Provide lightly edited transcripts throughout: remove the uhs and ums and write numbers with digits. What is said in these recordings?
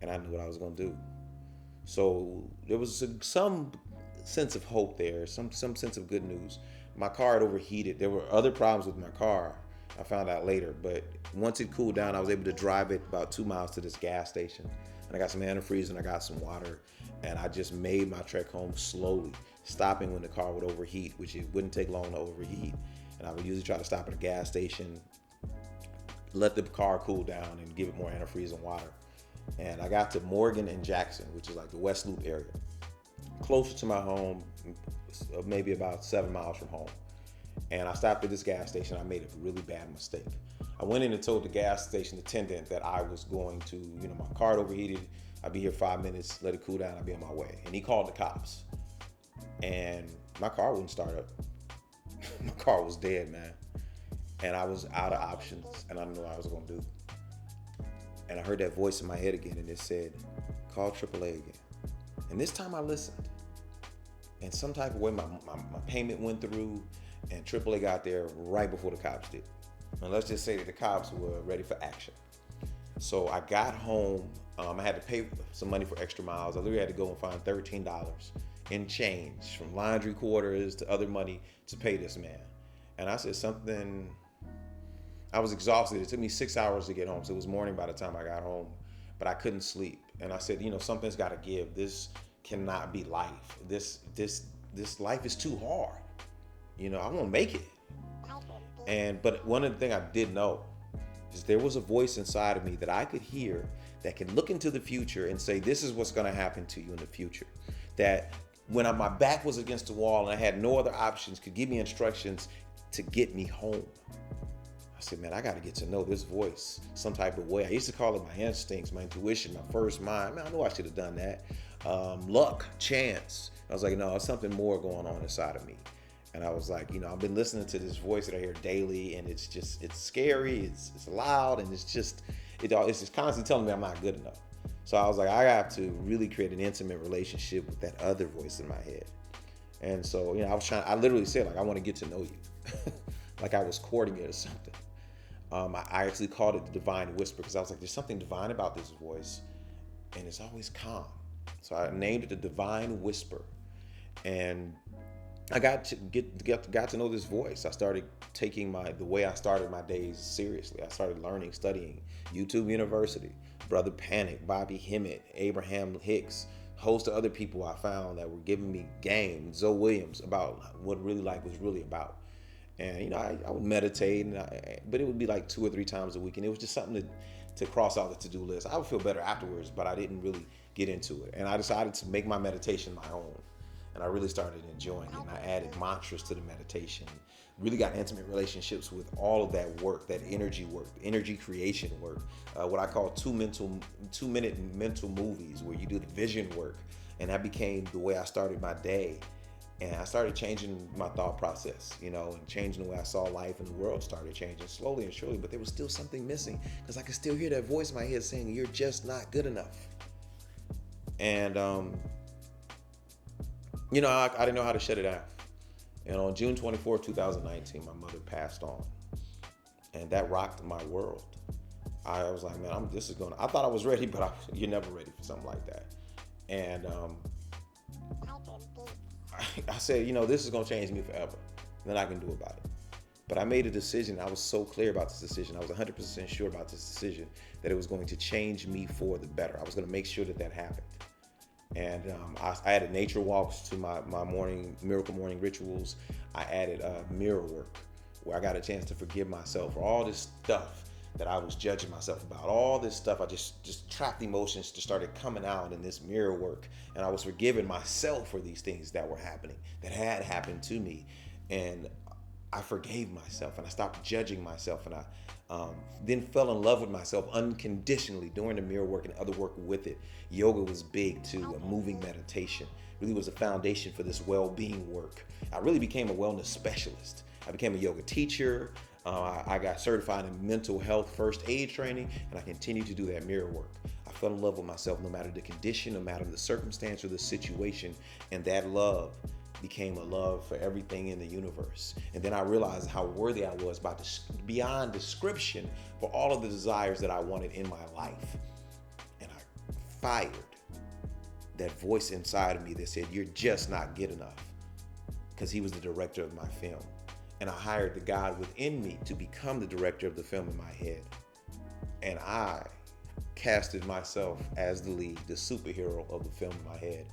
and I knew what I was going to do. So there was some sense of hope there, some sense of good news. My car had overheated. There were other problems with my car. I found out later, but once it cooled down, I was able to drive it about 2 miles to this gas station, and I got some antifreeze and I got some water, and I just made my trek home slowly, stopping when the car would overheat, which it wouldn't take long to overheat. And I would usually try to stop at a gas station, let the car cool down, and give it more antifreeze and water. And I got to Morgan and Jackson, which is like the West Loop area, closer to my home, maybe about 7 miles from home. And I stopped at this gas station. I made a really bad mistake. I went in and told the gas station attendant that I was going to, my car had overheated. I'd be here 5 minutes, let it cool down, I'd be on my way. And he called the cops. And my car wouldn't start up. My car was dead, man. And I was out of options, and I didn't know what I was going to do. And I heard that voice in my head again, and it said, call AAA again. And this time I listened. And some type of way, my payment went through, and AAA got there right before the cops did. And let's just say that the cops were ready for action. So I got home. I had to pay some money for extra miles. I literally had to go and find $13 in change from laundry quarters to other money to pay this man. And I said something. I was exhausted. It took me 6 hours to get home. So it was morning by the time I got home, but I couldn't sleep. And I said, something's got to give. This cannot be life. This life is too hard. I won't make it. But one of the things I did know is there was a voice inside of me that I could hear that could look into the future and say, this is what's going to happen to you in the future. That when my back was against the wall and I had no other options, could give me instructions to get me home. I said, man, I got to get to know this voice some type of way. I used to call it my instincts, my intuition, my first mind. Man, I know I should have done that. Luck, chance. I was like, no, there's something more going on inside of me. And I was like, I've been listening to this voice that I hear daily, and it's scary, it's loud, and it's just constantly telling me I'm not good enough. So I was like, I have to really create an intimate relationship with that other voice in my head. And so, I literally said, like, I want to get to know you. Like I was courting it or something. I actually called it the divine whisper because I was like, there's something divine about this voice, and it's always calm. So I named it the divine whisper. And I got to know this voice. I started taking the way I started my days seriously. I started learning, studying YouTube University, Brother Panic, Bobby Hemmett, Abraham Hicks, host of other people I found that were giving me game, Zoe Williams, about what really life was really about. And I would meditate, but it would be like 2 or 3 times a week, and it was just something to cross out the to-do list. I would feel better afterwards, but I didn't really get into it. And I decided to make my meditation my own. And I really started enjoying it. And I added mantras to the meditation. Really got intimate relationships with all of that work, that energy work, energy creation work, what I call 2-minute mental movies where you do the vision work. And that became the way I started my day. And I started changing my thought process, and changing the way I saw life, and the world started changing slowly and surely. But there was still something missing because I could still hear that voice in my head saying, you're just not good enough. And, I didn't know how to shut it out. And on June 24, 2019, my mother passed on. And that rocked my world. I was like, man, I thought I was ready, but you're never ready for something like that. And I said, this is going to change me forever. Nothing I can do about it. But I made a decision. I was so clear about this decision. I was 100% sure about this decision that it was going to change me for the better. I was going to make sure that happened. And I added nature walks to my miracle morning rituals. I added mirror work, where I got a chance to forgive myself for all this stuff that I was judging myself about. All this stuff, I just trapped emotions just started coming out in this mirror work. And I was forgiving myself for these things that were happening, that had happened to me. And I forgave myself, and I stopped judging myself, and I then fell in love with myself unconditionally during the mirror work and other work with it. Yoga was big too, a moving meditation. Really was a foundation for this well-being work. I really became a wellness specialist. I became a yoga teacher. I got certified in mental health first aid training, and I continue to do that mirror work. I fell in love with myself no matter the condition, no matter the circumstance or the situation, and that love became a love for everything in the universe. And then I realized how worthy I was beyond description for all of the desires that I wanted in my life. And I fired that voice inside of me that said, you're just not good enough, because he was the director of my film. And I hired the God within me to become the director of the film in my head. And I casted myself as the lead, the superhero of the film in my head.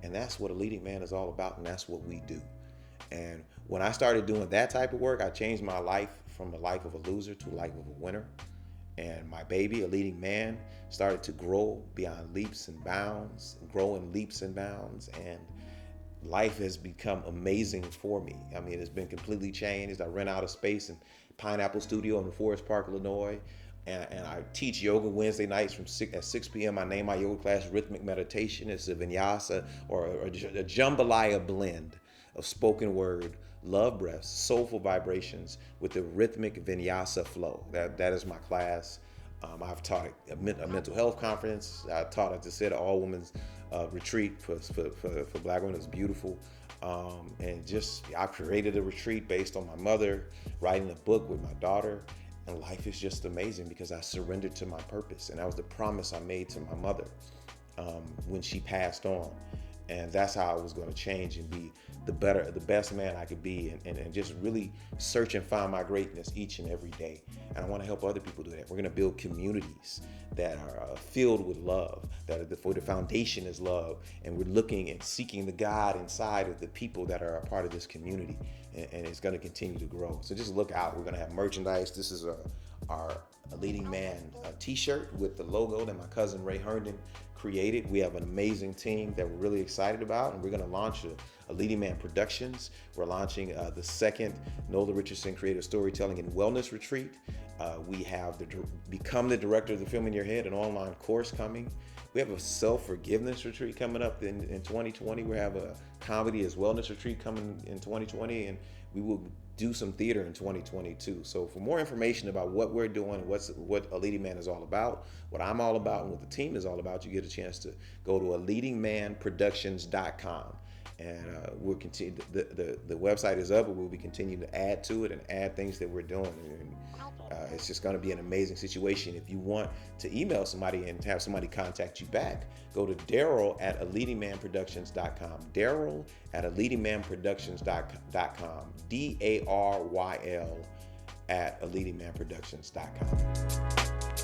And that's what A Leading Man is all about, and that's what we do. And when I started doing that type of work, I changed my life from a life of a loser to a life of a winner. And my baby, A Leading Man, started to grow beyond leaps and bounds, grow in leaps and bounds. And life has become amazing for me. I mean, it's been completely changed. I rent out a space in Pineapple Studio in Forest Park, Illinois. And I teach yoga Wednesday nights at 6 p.m. I name my yoga class Rhythmic Meditation. It's a vinyasa or a jambalaya blend of spoken word, love breaths, soulful vibrations with the rhythmic vinyasa flow. That is my class. I've taught a mental health conference. I taught at the all women's retreat for Black women. It's beautiful. And just I created a retreat based on my mother, writing a book with my daughter. And life is just amazing because I surrendered to my purpose. And that was the promise I made to my mother when she passed on. And that's how I was going to change and be the best man I could be, and just really search and find my greatness each and every day. And I want to help other people do that. We're going to build communities that are filled with love, for the foundation is love. And we're looking and seeking the God inside of the people that are a part of this community. And it's going to continue to grow. So just look out. We're going to have merchandise. This is our A Leading Man t-shirt with the logo that my cousin Ray Herndon created. We have an amazing team that we're really excited about, and we're going to launch a Leading Man Productions. We're launching the second Nola Richardson Creative Storytelling and Wellness Retreat. We have the Become the Director of the Film in Your Head, an online course coming. We have a self-forgiveness retreat coming up in 2020. We have a comedy as wellness retreat coming in 2020, and we will do some theater in 2022. So for more information about what we're doing, what A Leading Man is all about, what I'm all about, and what the team is all about, you get a chance to go to aleadingmanproductions.com. And we'll continue. The website is up, but we'll be continuing to add to it and add things that we're doing. And it's just going to be an amazing situation. If you want to email somebody and have somebody contact you back, go to Daryl at aleadingmanproductions.com. Daryl at aleadingmanproductions.com. DARYL at aleadingmanproductions.com.